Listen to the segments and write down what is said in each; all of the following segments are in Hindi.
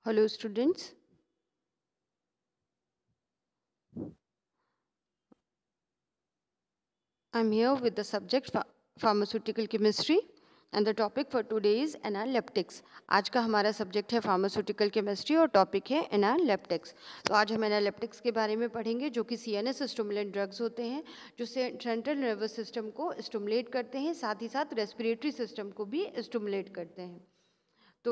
Hello students, I'm here with the subject pharmaceutical chemistry and the topic for today is analeptics. आज का हमारा सब्जेक्ट है फार्मास्यूटिकल केमिस्ट्री और टॉपिक है एनालेप्टिक्स। तो आज हम एनालेप्टिक्स के बारे में पढ़ेंगे जो कि CNS स्टिमुलेंट ड्रग्स होते हैं जो सेंट्रल नर्वस सिस्टम को स्टिमुलेट करते हैं, साथ ही साथ रेस्पिरेटरी सिस्टम को भी स्टिमुलेट करते हैं। तो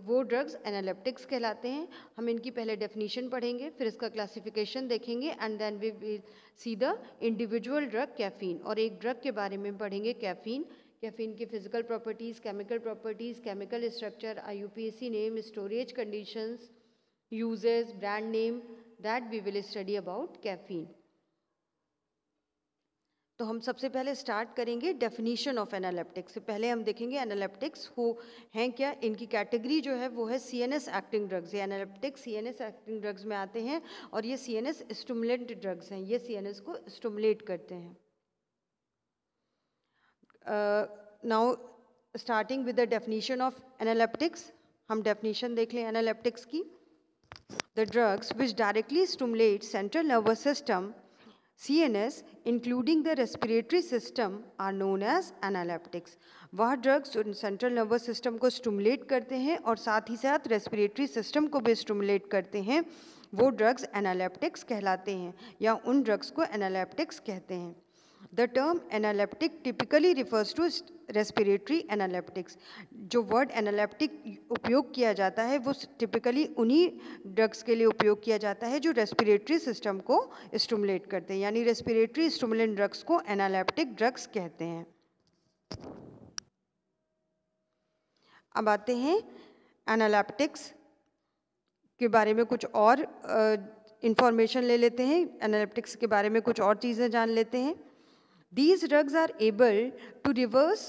वो ड्रग्स एनालेप्टिक्स कहलाते हैं। हम इनकी पहले डेफिनेशन पढ़ेंगे, फिर इसका क्लासिफिकेशन देखेंगे and then we will see the individual drug caffeine. और एक ड्रग के बारे में पढ़ेंगे कैफीन, कैफीन की physical properties, chemical structure, IUPAC name, storage conditions, uses, brand name, that we will study about caffeine. तो हम सबसे पहले स्टार्ट करेंगे डेफिनेशन ऑफ एनालेप्टिक्स से। पहले हम देखेंगे एनालेप्टिक्स हो हैं क्या। इनकी कैटेगरी जो है वो है CNS एक्टिंग ड्रग्स। ये एनालेप्टिक्स CNS एक्टिंग ड्रग्स में आते हैं और ये CNS स्टिमुलेंट ड्रग्स हैं, ये CNS को स्टिमुलेट करते हैं। Now starting with the definition of analeptics, हम डेफिनेशन देख लें एनालेप्टिक्स की। The drugs which directly stimulate central nervous system CNS including the respiratory system are known as analeptics। वह ड्रग्स जो सेंट्रल नर्वस सिस्टम को स्टिमुलेट करते हैं और साथ ही साथ रेस्पिरेटरी सिस्टम को भी स्टिमुलेट करते हैं, वो ड्रग्स एनालेप्टिक्स कहलाते हैं या उन ड्रग्स को एनालेप्टिक्स कहते हैं। The term analeptic typically refers to respiratory analeptics. जो वर्ड एनालेप्टिक उपयोग किया जाता है वो टिपिकली उन्हीं ड्रग्स के लिए उपयोग किया जाता है जो रेस्पिरेटरी सिस्टम को स्टिमुलेट करते हैं, यानी रेस्पिरेटरी स्टिमुलेंट ड्रग्स को एनालेप्टिक ड्रग्स कहते हैं। अब आते हैं एनालेप्टिक्स के बारे में कुछ और इंफॉर्मेशन ले लेते हैं, एनालेप्टिक्स के बारे में कुछ और चीज़ें जान लेते हैं। These drugs are able to reverse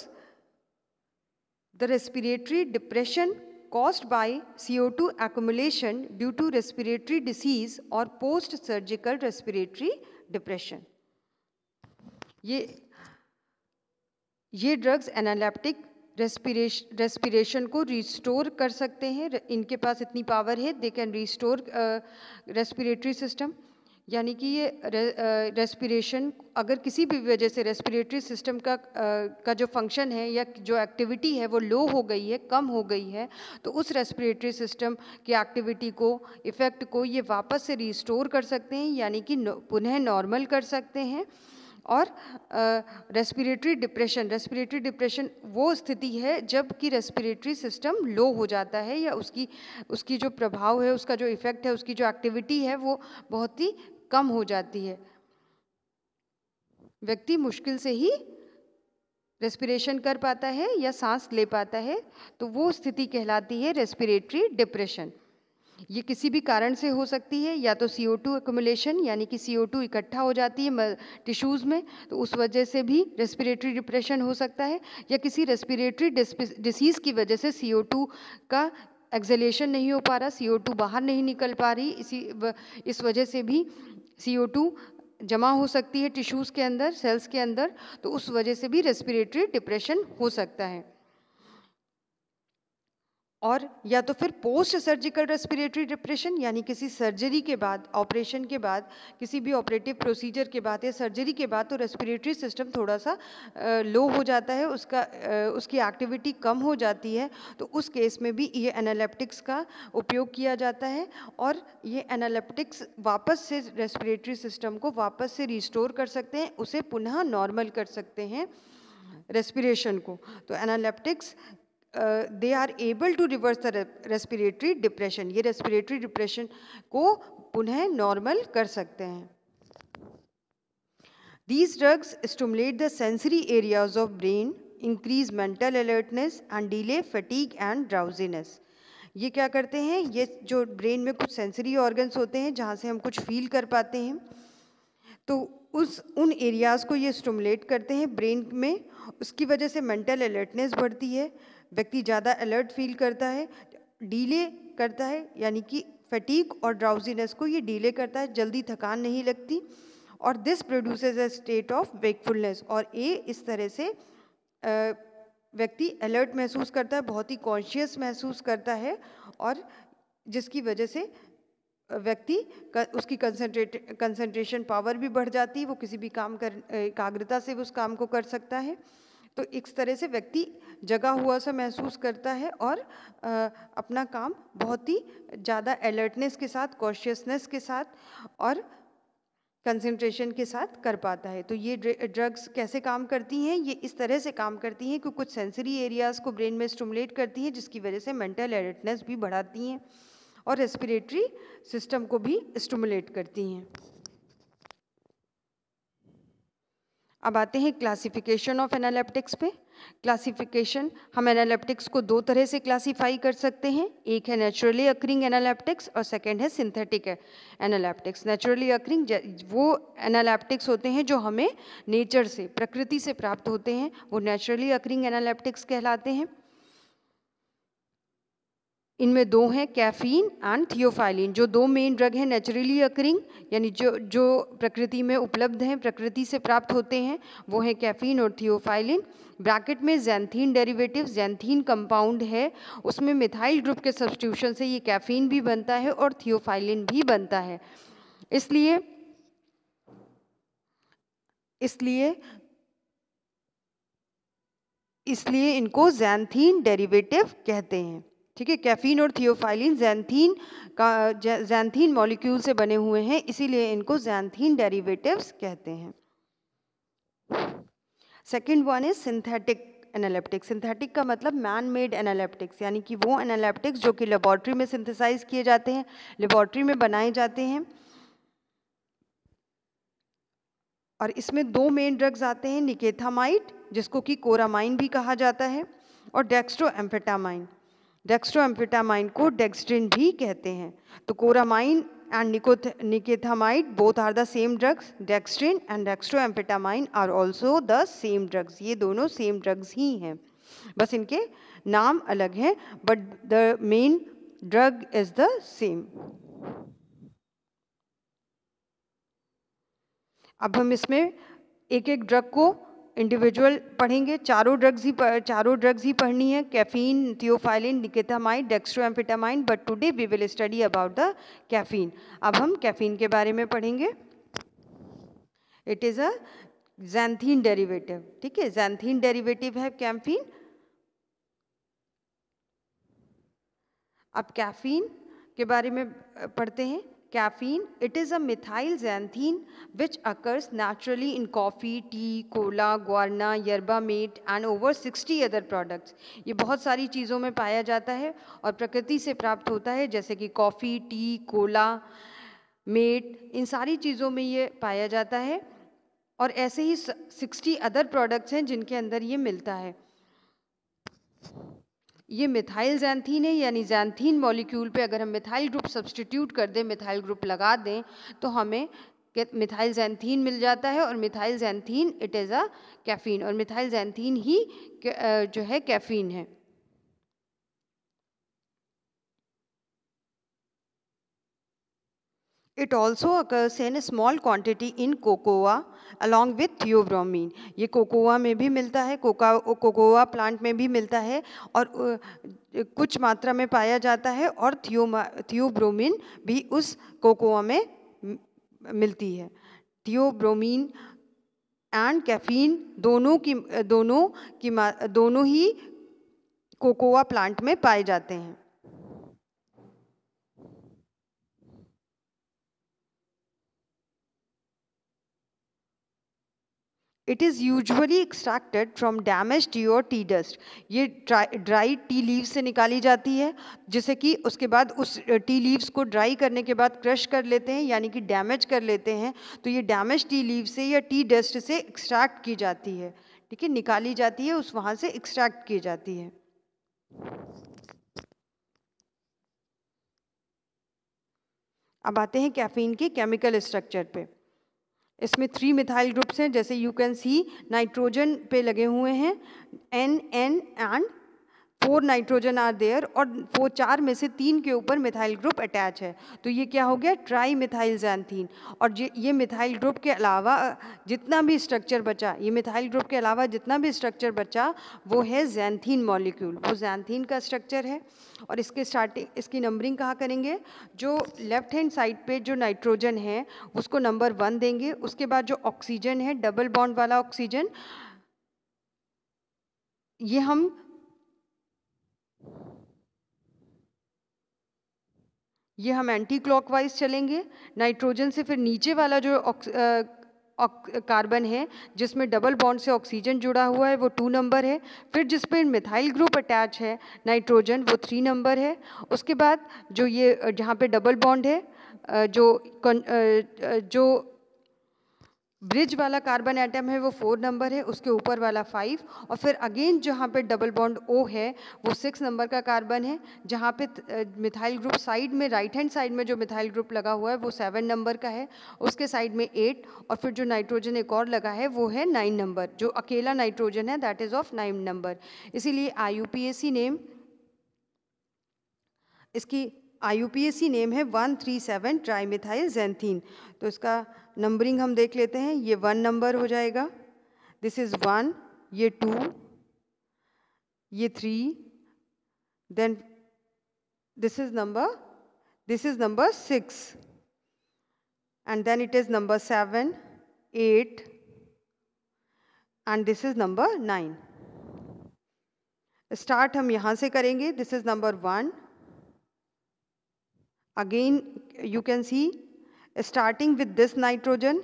the respiratory depression caused by CO2 accumulation due to respiratory disease or post-surgical respiratory depression। ये ड्रग्स एनालेप्टिक रेस्पिरेशन को रिस्टोर कर सकते हैं। इनके पास इतनी पावर है, they can restore respiratory system, यानी कि ये रेस्पिरेशन अगर किसी भी वजह से रेस्पिरेटरी सिस्टम का जो फंक्शन है या जो एक्टिविटी है वो लो हो गई है, कम हो गई है, तो उस रेस्पिरेटरी सिस्टम की एक्टिविटी को, इफ़ेक्ट को ये वापस से रिस्टोर कर सकते हैं, यानी कि पुनः नॉर्मल कर सकते हैं। और रेस्पिरेटरी डिप्रेशन वो स्थिति है जब कि रेस्पिरेटरी सिस्टम लो हो जाता है या उसकी जो प्रभाव है, उसका जो इफ़ेक्ट है, उसकी जो एक्टिविटी है वो बहुत ही कम हो जाती है। व्यक्ति मुश्किल से ही रेस्पिरेशन कर पाता है या सांस ले पाता है, तो वो स्थिति कहलाती है रेस्पिरेटरी डिप्रेशन। ये किसी भी कारण से हो सकती है, या तो CO2 एक्युमुलेशन यानी कि CO2 इकट्ठा हो जाती है टिश्यूज़ में, तो उस वजह से भी रेस्पिरेटरी डिप्रेशन हो सकता है, या किसी रेस्पिरेटरी डिसीज़ की वजह से CO2 का एक्सहेलेशन नहीं हो पा रहा, CO2 बाहर नहीं निकल पा रही, इस वजह से भी CO2 जमा हो सकती है टिश्यूज़ के अंदर, सेल्स के अंदर, तो उस वजह से भी रेस्पिरेटरी डिप्रेशन हो सकता है। और या तो फिर पोस्ट सर्जिकल रेस्पिरेटरी डिप्रेशन, यानी किसी सर्जरी के बाद, ऑपरेशन के बाद, किसी भी ऑपरेटिव प्रोसीजर के बाद या सर्जरी के बाद तो रेस्पिरेटरी सिस्टम थोड़ा सा लो हो जाता है, उसकी एक्टिविटी कम हो जाती है, तो उस केस में भी ये एनालेप्टिक्स का उपयोग किया जाता है। और ये एनालेप्टिक्स वापस से रेस्पिरेटरी सिस्टम को वापस से रिस्टोर कर सकते हैं, उसे पुनः नॉर्मल कर सकते हैं रेस्पिरेशन को। तो analeptics they are able to reverse the respiratory depression, ये रेस्पिरेटरी डिप्रेशन को पुनः नॉर्मल कर सकते हैं। These drugs stimulate the sensory areas of brain, increase mental alertness and delay fatigue and drowsiness। ये क्या करते हैं, ये जो ब्रेन में कुछ सेंसरी ऑर्गन्स होते हैं जहाँ से हम कुछ फील कर पाते हैं, तो उन एरियाज़ को ये स्टिमुलेट करते हैं ब्रेन में, उसकी वजह से मेंटल अलर्टनेस बढ़ती है, व्यक्ति ज़्यादा अलर्ट फील करता है, डीले करता है, यानी कि फटीग और ड्राउजीनेस को ये डीले करता है, जल्दी थकान नहीं लगती। और this produces a state of wakefulness, और ये इस तरह से व्यक्ति अलर्ट महसूस करता है, बहुत ही कॉन्शियस महसूस करता है और जिसकी वजह से व्यक्ति उसकी कंसंट्रेशन पावर भी बढ़ जाती है, वो किसी भी काम एकाग्रता से उस काम को कर सकता है। तो इस तरह से व्यक्ति जगा हुआ सा महसूस करता है और अपना काम बहुत ही ज़्यादा अलर्टनेस के साथ, कॉशियसनेस के साथ और कंसंट्रेशन के साथ कर पाता है। तो ये ड्रग्स कैसे काम करती हैं? ये इस तरह से काम करती हैं कि कुछ सेंसरी एरियाज़ को ब्रेन में स्टिमुलेट करती हैं, जिसकी वजह से मेंटल अलर्टनेस भी बढ़ाती हैं और रेस्पिरेटरी सिस्टम को भी स्टिमुलेट करती हैं। अब आते हैं क्लासिफिकेशन ऑफ एनालिप्टिक्स पे। क्लासिफिकेशन, हम एनालिप्टिक्स को दो तरह से क्लासीफाई कर सकते हैं। एक है नेचुरली अकरिंग एनालिप्टिक्स और सेकंड है सिंथेटिक एनालिप्टिक्स। नेचुरली अकरिंग वो एनालिप्टिक्स होते हैं जो हमें नेचर से, प्रकृति से प्राप्त होते हैं, वो नेचुरली अकरिंग एनालिप्टिक्स कहलाते हैं। इनमें दो हैं, कैफीन एंड थियोफाइलिन, जो दो मेन ड्रग हैं नेचुरली अकरिंग, यानी जो प्रकृति में उपलब्ध हैं, प्रकृति से प्राप्त होते हैं, वो है कैफीन और थियोफाइलिन। ब्रैकेट में ज़ैंथीन डेरिवेटिव, ज़ैंथीन कंपाउंड है, उसमें मिथाइल ग्रुप के सब्स्टिट्यूशन से ये कैफीन भी बनता है और थियोफाइलिन भी बनता है। इसलिए इनको ज़ैंथीन डेरिवेटिव कहते हैं। ठीक है, कैफीन और थियोफाइलिन ज़ैंथीन मॉलिक्यूल से बने हुए हैं, इसीलिए इनको ज़ैंथीन डेरिवेटिव्स कहते हैं। Second one is synthetic analeptics. Synthetic का मतलब मैन मेड एनालिप्टिक्स, यानी कि वो एनालिप्टिक्स जो कि लेबोरेटरी में सिंथेसाइज किए जाते हैं, लेबोरेटरी में बनाए जाते हैं। और इसमें दो मेन ड्रग्स आते हैं, निकेथामाइड, जिसको कि कोरामाइन भी कहा जाता है, और डेक्स्ट्रोएम्फेटामाइन। डेक्स्ट्रोएम्फेटामाइन को डेक्स्ट्रिन भी कहते हैं। तो कोरामाइन and nicotinamide both are the same drugs. Dextrin and dextroamphetamine are also the same drugs. ये दोनों same drugs ही हैं, बस इनके नाम अलग हैं, but the main drug is the same. अब हम इसमें एक एक ड्रग को इंडिविजुअल पढ़ेंगे। चारों ड्रग्स ही पढ़नी है, caffeine, theophylline, nikethamide, dextroamphetamine, but today we will study about the caffeine. अब हम कैफीन के बारे में पढ़ेंगे। It is a xanthine derivative. ठीक है, ज़ैंथीन डेरिवेटिव है कैफीन। अब कैफीन के बारे में पढ़ते हैं। Caffeine, it is a methyl xanthine which occurs naturally in coffee, tea, cola, guarana, yerba mate and over 60 other products. ये बहुत सारी चीज़ों में पाया जाता है और प्रकृति से प्राप्त होता है, जैसे कि कॉफ़ी, टी, कोला, मेट, इन सारी चीज़ों में ये पाया जाता है। और ऐसे ही 60 अदर प्रोडक्ट्स हैं जिनके अंदर ये मिलता है। ये मिथाइल ज़ैंथीन है, यानी ज़ैंथीन मॉलिक्यूल पे अगर हम मिथाइल ग्रुप सब्स्टिट्यूट कर दें, मिथाइल ग्रुप लगा दें, तो हमें मिथाइल ज़ैंथीन मिल जाता है। और methyl xanthine it is a caffeine, और मिथाइल ज़ैंथीन ही जो है कैफीन है। It also occurs in a small quantity in cocoa along with theobromine. ये कोकोआ में भी मिलता है, कोकोआ प्लांट में भी मिलता है और कुछ मात्रा में पाया जाता है, और थियोब्रोमीन भी उस कोकोआ में मिलती है। थियोब्रोमीन एंड कैफीन दोनों ही कोकोआ प्लांट में पाए जाते हैं। It is usually extracted from damaged tea or tea dust. ये ड्राई टी लीव्स से निकाली जाती है, जिसे कि उसके बाद उस टी लीव्स को ड्राई करने के बाद क्रश कर लेते हैं, यानी कि डैमेज कर लेते हैं। तो ये डैमेज टी लीव से या टी डस्ट से एक्सट्रैक्ट की जाती है। ठीक है, निकाली जाती है, उस वहाँ से एक्सट्रैक्ट की जाती है। अब आते हैं कैफीन के केमिकल स्ट्रक्चर पे। इसमें 3 मिथाइल ग्रुप्स हैं, जैसे यू कैन सी नाइट्रोजन पे लगे हुए हैं, N, N and 4 nitrogen are there और 4 में से 3 के ऊपर मिथाइल ग्रुप अटैच है, तो ये क्या हो गया, ट्राई मिथाइल ज़ैंथीन। और ये मिथाइल ग्रुप के अलावा जितना भी स्ट्रक्चर बचा, ये मिथाइल ग्रुप के अलावा जितना भी स्ट्रक्चर बचा वो है ज़ैंथीन मॉलिक्यूल, वो ज़ैंथीन का स्ट्रक्चर है। और इसके स्टार्टिंग, इसकी नंबरिंग कहाँ करेंगे, जो लेफ्ट हैंड साइड पे जो नाइट्रोजन है उसको नंबर 1 देंगे, उसके बाद जो ऑक्सीजन है डबल बॉन्ड वाला ऑक्सीजन, ये हम एंटी क्लॉकवाइज चलेंगे। नाइट्रोजन से फिर नीचे वाला जो कार्बन है जिसमें डबल बॉन्ड से ऑक्सीजन जुड़ा हुआ है वो 2 नंबर है। फिर जिस पे मिथाइल ग्रुप अटैच है नाइट्रोजन वो 3 नंबर है। उसके बाद जो ये जहाँ पे डबल बॉन्ड है, जो ब्रिज वाला कार्बन एटम है वो 4 नंबर है, उसके ऊपर वाला 5, और फिर अगेन जहाँ पे डबल बॉन्ड O है वो 6 नंबर का कार्बन है। जहाँ पे मिथाइल ग्रुप साइड में, राइट हैंड साइड में जो मिथाइल ग्रुप लगा हुआ है वो 7 नंबर का है, उसके साइड में 8, और फिर जो नाइट्रोजन एक और लगा है वो है 9 नंबर, जो अकेला नाइट्रोजन है दैट इज़ ऑफ 9 नंबर। इसीलिए IUPAC नेम, इसकी IUPAC नेम है 137 ट्राईमिथाइल ज़ैंथीन। तो इसका नंबरिंग हम देख लेते हैं, ये 1 नंबर हो जाएगा, दिस इज़ 1, ये 2, ये 3, then this is number 6, and then it is number 7, 8, and this is number 9। Start हम यहाँ से करेंगे, this is number 1, again you can see starting with this nitrogen,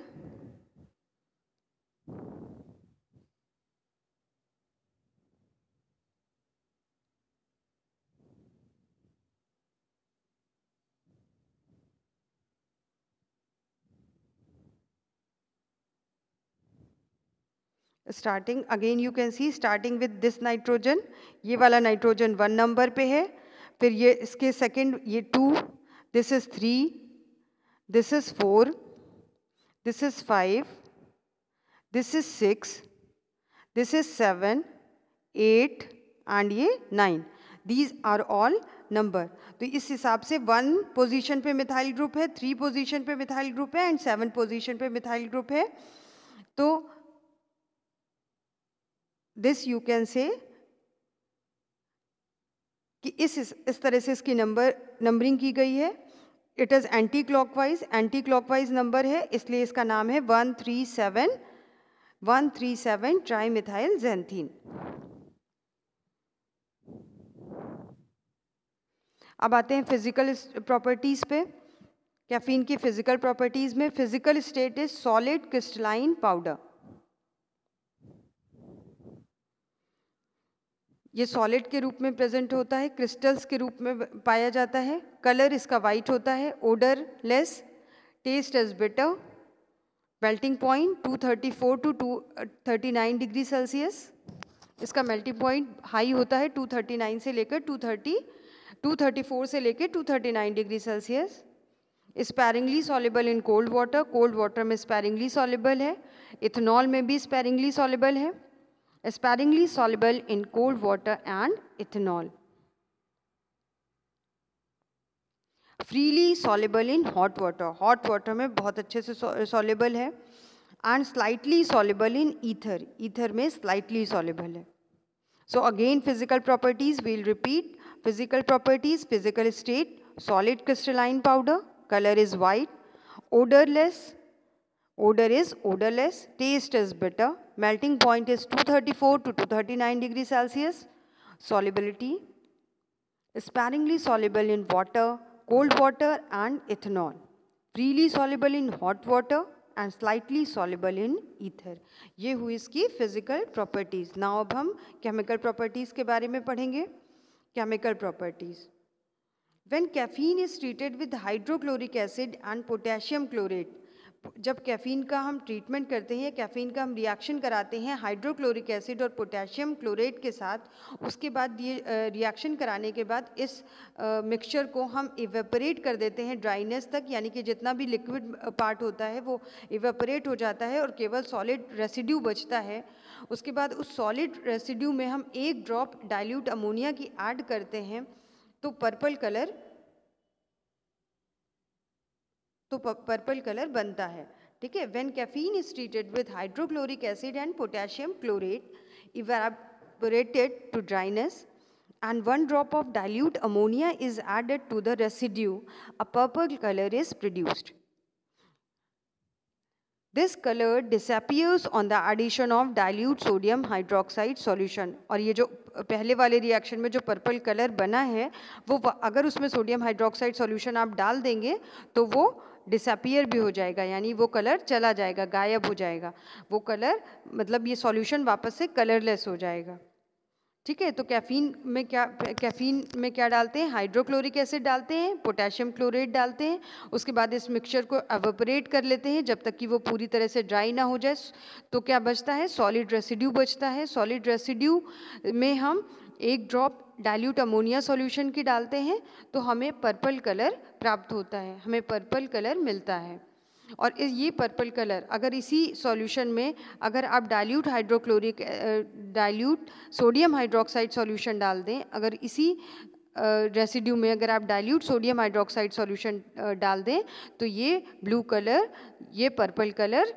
starting again you can see starting with this nitrogen, ये वाला नाइट्रोजन 1 नंबर पे है, फिर ये इसके सेकंड ये 2, this is 3, this is 4, this is 5, this is 6, this is 7, 8 and ये 9, दीज आर ऑल नंबर। तो इस हिसाब से 1 पोजीशन पे मिथाइल ग्रुप है, 3 पोजीशन पे मिथाइल ग्रुप है एंड 7 पोजीशन पे मिथाइल ग्रुप है। तो दिस यू कैन से कि इस तरह से इसकी नंबरिंग की गई है। It is anti clockwise number है, इसलिए इसका नाम है 137 ट्राईमिथाइल ज़ैंथीन। अब आते हैं फिजिकल प्रॉपर्टीज़ पे। कैफीन की फिजिकल प्रॉपर्टीज़ में physical state is solid crystalline powder. ये सॉलिड के रूप में प्रेजेंट होता है, क्रिस्टल्स के रूप में पाया जाता है। कलर इसका वाइट होता है, odourless, taste is bitter, melting point 234 to 239 degree Celsius. इसका मेल्टिंग पॉइंट हाई होता है 239 से लेकर 234 से लेकर 239 degree Celsius. Sparingly soluble in cold water में स्पैरिंगली सॉल्युबल है, इथेनॉल में भी स्पैरिंगली सॉल्युबल है। sparingly soluble in cold water and ethanol, freely soluble in hot water में बहुत अच्छे से soluble है, and slightly soluble in ether में slightly soluble है। So again physical properties we'll repeat. Physical properties, physical state, solid crystalline powder, color is white, odorless, taste is bitter, melting point is 234 to 239 degrees Celsius, solubility, sparingly soluble in water, cold water and ethanol, freely soluble in hot water and slightly soluble in ether। ये हुई इसकी physical properties। Now अब हम chemical properties के बारे में पढ़ेंगे। Chemical properties, when caffeine is treated with hydrochloric acid and potassium chlorate, जब कैफ़ीन का हम ट्रीटमेंट करते हैं, कैफ़ीन का हम रिएक्शन कराते हैं हाइड्रोक्लोरिक एसिड और पोटेशियम क्लोरेट के साथ, उसके बाद ये रिएक्शन कराने के बाद इस मिक्सचर को हम इवेपोरेट कर देते हैं ड्राइनेस तक, यानी कि जितना भी लिक्विड पार्ट होता है वो इवेपोरेट हो जाता है और केवल सॉलिड रेसिड्यू बचता है। उसके बाद उस सॉलिड रेसिड्यू में हम 1 ड्रॉप डाइल्यूट अमोनिया की ऐड करते हैं, तो पर्पल कलर बनता है। ठीक है, when caffeine is treated with hydrochloric acid and potassium chlorate evaporated to dryness and 1 drop of dilute ammonia is added to the residue, a purple color is produced. This color disappears on the addition of dilute sodium hydroxide solution. और ये जो पहले वाले रिएक्शन में जो पर्पल कलर बना है वो अगर उसमें सोडियम हाइड्रोक्साइड सॉल्यूशन आप डाल देंगे तो वो डिसअपियर भी हो जाएगा, यानी वो कलर चला जाएगा, गायब हो जाएगा। वो कलर मतलब ये सॉल्यूशन वापस से कलरलेस हो जाएगा। ठीक है, तो कैफ़ीन में क्या डालते हैं? हाइड्रोक्लोरिक एसिड डालते हैं, पोटेशियम क्लोरेट डालते हैं, उसके बाद इस मिक्सचर को एवेपोरेट कर लेते हैं जब तक कि वो पूरी तरह से ड्राई ना हो जाए। तो क्या बचता है? सॉलिड रेसिड्यू बचता है। सॉलिड रेसिड्यू में हम 1 ड्रॉप डाइल्यूट अमोनिया सॉल्यूशन की डालते हैं तो हमें पर्पल कलर प्राप्त होता है, हमें पर्पल कलर मिलता है। और ये पर्पल कलर अगर इसी सॉल्यूशन में अगर आप डाइल्यूट सोडियम हाइड्रोक्साइड सॉल्यूशन डाल दें, अगर इसी रेसिड्यू में अगर आप डाइल्यूट सोडियम हाइड्रोक्साइड सॉल्यूशन डाल दें तो ये ब्लू कलर, ये पर्पल कलर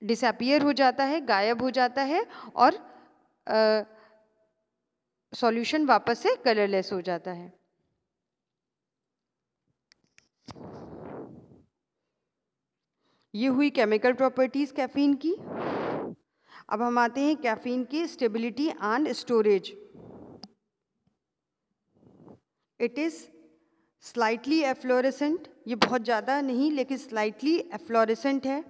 डिसअपियर हो जाता है, गायब हो जाता है और सॉल्यूशन वापस से कलरलेस हो जाता है। ये हुई केमिकल प्रॉपर्टीज कैफीन की। अब हम आते हैं कैफीन की stability and storage. It is slightly efflorescent, ये बहुत ज़्यादा नहीं लेकिन स्लाइटली एफ्लोरेसेंट है,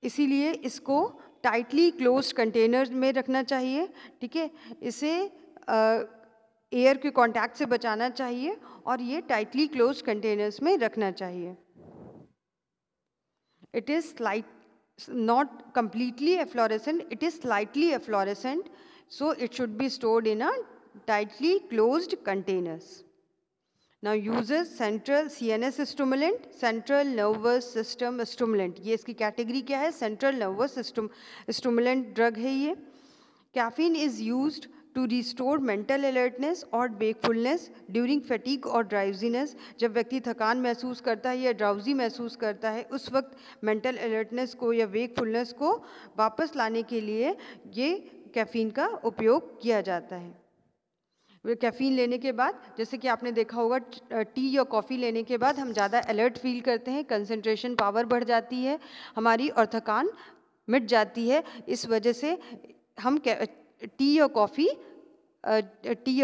इसीलिए इसको टाइटली क्लोज्ड कंटेनर में रखना चाहिए। ठीक है, इसे एयर के कांटेक्ट से बचाना चाहिए और ये टाइटली क्लोज्ड कंटेनर्स में रखना चाहिए। It is not completely efflorescent, it is slightly efflorescent, so it should be stored in a tightly closed containers. Now uses central CNS stimulant, central nervous system stimulant. ये इसकी कैटेगरी क्या है? central nervous system stimulant drug है ये। Caffeine is used to restore mental alertness और wakefulness during fatigue और drowsiness। जब व्यक्ति थकान महसूस करता है या ड्राउजी महसूस करता है उस वक्त मेंटल अलर्टनेस को या वेकफुलनेस को वापस लाने के लिए ये कैफ़ीन का उपयोग किया जाता है। कैफ़ीन लेने के बाद जैसे कि आपने देखा होगा टी या कॉफ़ी लेने के बाद हम ज़्यादा अलर्ट फील करते हैं, कंसंट्रेशन पावर बढ़ जाती है हमारी और थकान मिट जाती है। इस वजह से हम टी या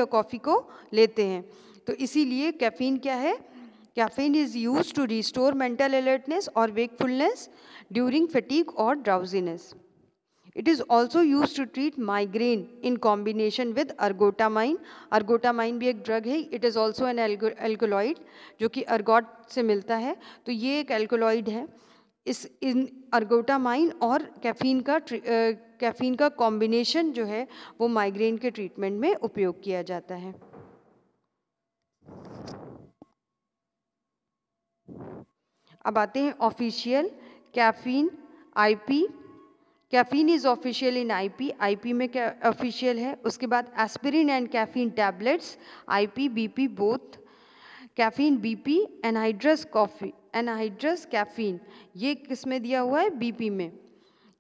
कॉफ़ी को लेते हैं। तो इसीलिए कैफ़ीन क्या है? Caffeine is used to restore mental alertness और वेकफुलनेस ड्यूरिंग फटीग और drowsiness. It is also use to treat migraine in combination with ergotamine. Ergotamine भी एक ड्रग है, it is also an alkaloid जो कि अर्गोट से मिलता है, तो ये एक एल्कोलॉइड है। इन अर्गोटामाइन और कैफ़ीन का कॉम्बिनेशन जो है वो माइग्रेन के ट्रीटमेंट में उपयोग किया जाता है। अब आते हैं official caffeine IP. Caffeine is official in IP, IP में क्या ऑफिशियल है। उसके बाद aspirin and caffeine tablets, IP BP both. Caffeine BP anhydrous caffeine, ये किस में दिया हुआ है? बीपी में।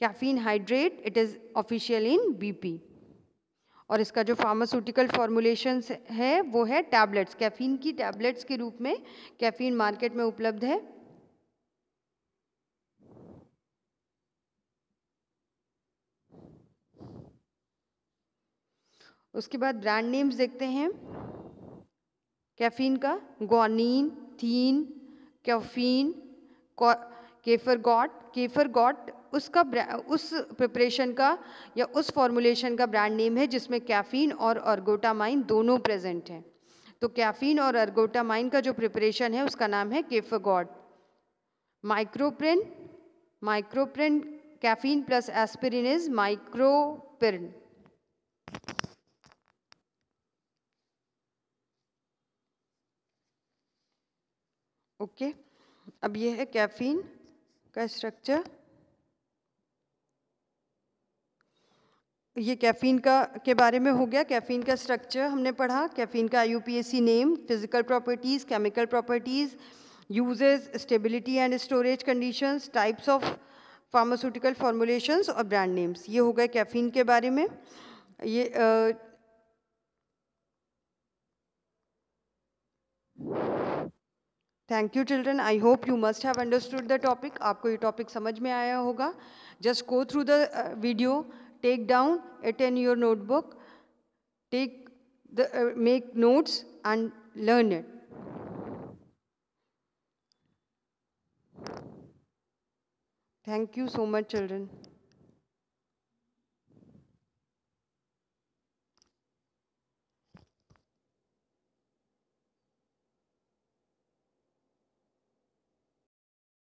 Caffeine hydrate, it is official in BP. और इसका जो फार्मास्यूटिकल फॉर्मुलेशन है वो है टैबलेट्स। कैफ़ीन की टैबलेट्स के रूप में कैफ़ीन मार्केट में उपलब्ध है। उसके बाद ब्रांड नेम्स देखते हैं कैफ़ीन का। ग्वानिन, थीन, कैफीन, केफरगॉट उसका उस प्रिपरेशन का या उस फॉर्मुलेशन का ब्रांड नेम है जिसमें कैफ़ीन और अर्गोटामाइन दोनों प्रेजेंट हैं। तो कैफ़ीन और अर्गोटामाइन का जो प्रिपरेशन है उसका नाम है केफरगॉट। Microprin, caffeine plus aspirin is microprin. Okay, अब ये है कैफीन का स्ट्रक्चर। ये कैफीन का के बारे में हो गया। कैफीन का स्ट्रक्चर हमने पढ़ा। कैफीन का IUPAC name, physical properties, chemical properties, uses, stability and storage conditions, types of pharmaceutical formulations और ब्रांड नेम्स। ये हो गए कैफीन के बारे में। ये thank you children, I hope you must have understood the topic. आपको ये टॉपिक समझ में आया होगा। Just go through the video, take down it in your notebook, make notes and learn it. Thank you so much children.